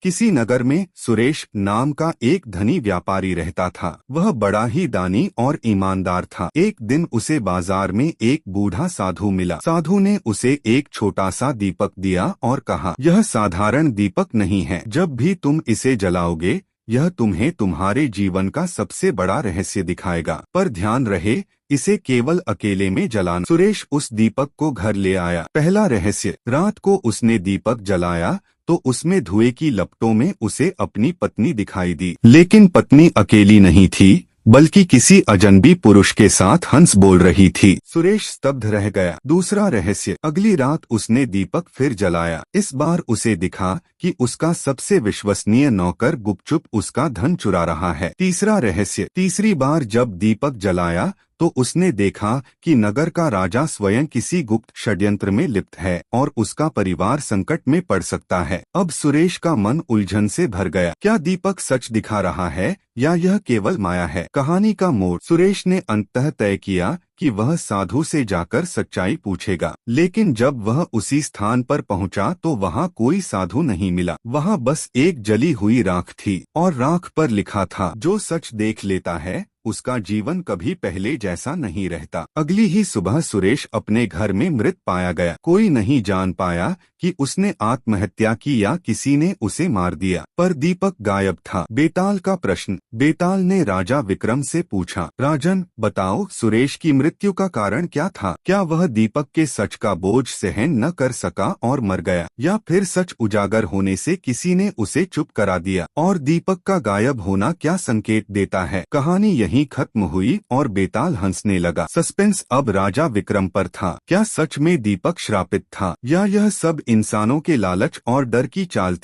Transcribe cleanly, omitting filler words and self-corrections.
किसी नगर में सुरेश नाम का एक धनी व्यापारी रहता था। वह बड़ा ही दानी और ईमानदार था। एक दिन उसे बाजार में एक बूढ़ा साधु मिला। साधु ने उसे एक छोटा सा दीपक दिया और कहा, यह साधारण दीपक नहीं है। जब भी तुम इसे जलाओगे यह तुम्हें तुम्हारे जीवन का सबसे बड़ा रहस्य दिखाएगा। पर ध्यान रहे, इसे केवल अकेले में जलाना। सुरेश उस दीपक को घर ले आया। पहला रहस्य, रात को उसने दीपक जलाया तो उसमें धुएं की लपटों में उसे अपनी पत्नी दिखाई दी। लेकिन पत्नी अकेली नहीं थी, बल्कि किसी अजनबी पुरुष के साथ हंस बोल रही थी। सुरेश स्तब्ध रह गया। दूसरा रहस्य, अगली रात उसने दीपक फिर जलाया। इस बार उसे दिखा कि उसका सबसे विश्वसनीय नौकर गुपचुप उसका धन चुरा रहा है। तीसरा रहस्य, तीसरी बार जब दीपक जलाया तो उसने देखा कि नगर का राजा स्वयं किसी गुप्त षड्यंत्र में लिप्त है और उसका परिवार संकट में पड़ सकता है। अब सुरेश का मन उलझन से भर गया। क्या दीपक सच दिखा रहा है या यह केवल माया है? कहानी का मोड़, सुरेश ने अंततः तय किया कि वह साधु से जाकर सच्चाई पूछेगा। लेकिन जब वह उसी स्थान पर पहुंचा तो वहां कोई साधु नहीं मिला। वहां बस एक जली हुई राख थी और राख पर लिखा था, जो सच देख लेता है उसका जीवन कभी पहले जैसा नहीं रहता। अगली ही सुबह सुरेश अपने घर में मृत पाया गया। कोई नहीं जान पाया कि उसने आत्महत्या की या किसी ने उसे मार दिया। पर दीपक गायब था। बेताल का प्रश्न, बेताल ने राजा विक्रम से पूछा, राजन बताओ, सुरेश की मृत्यु का कारण क्या था? क्या वह दीपक के सच का बोझ सहन न कर सका और मर गया, या फिर सच उजागर होने से किसी ने उसे चुप करा दिया? और दीपक का गायब होना क्या संकेत देता है? कहानी यहीं खत्म हुई और बेताल हंसने लगा। सस्पेंस अब राजा विक्रम पर था। क्या सच में दीपक श्रापित था या यह सब इंसानों के लालच और डर की चाल थी?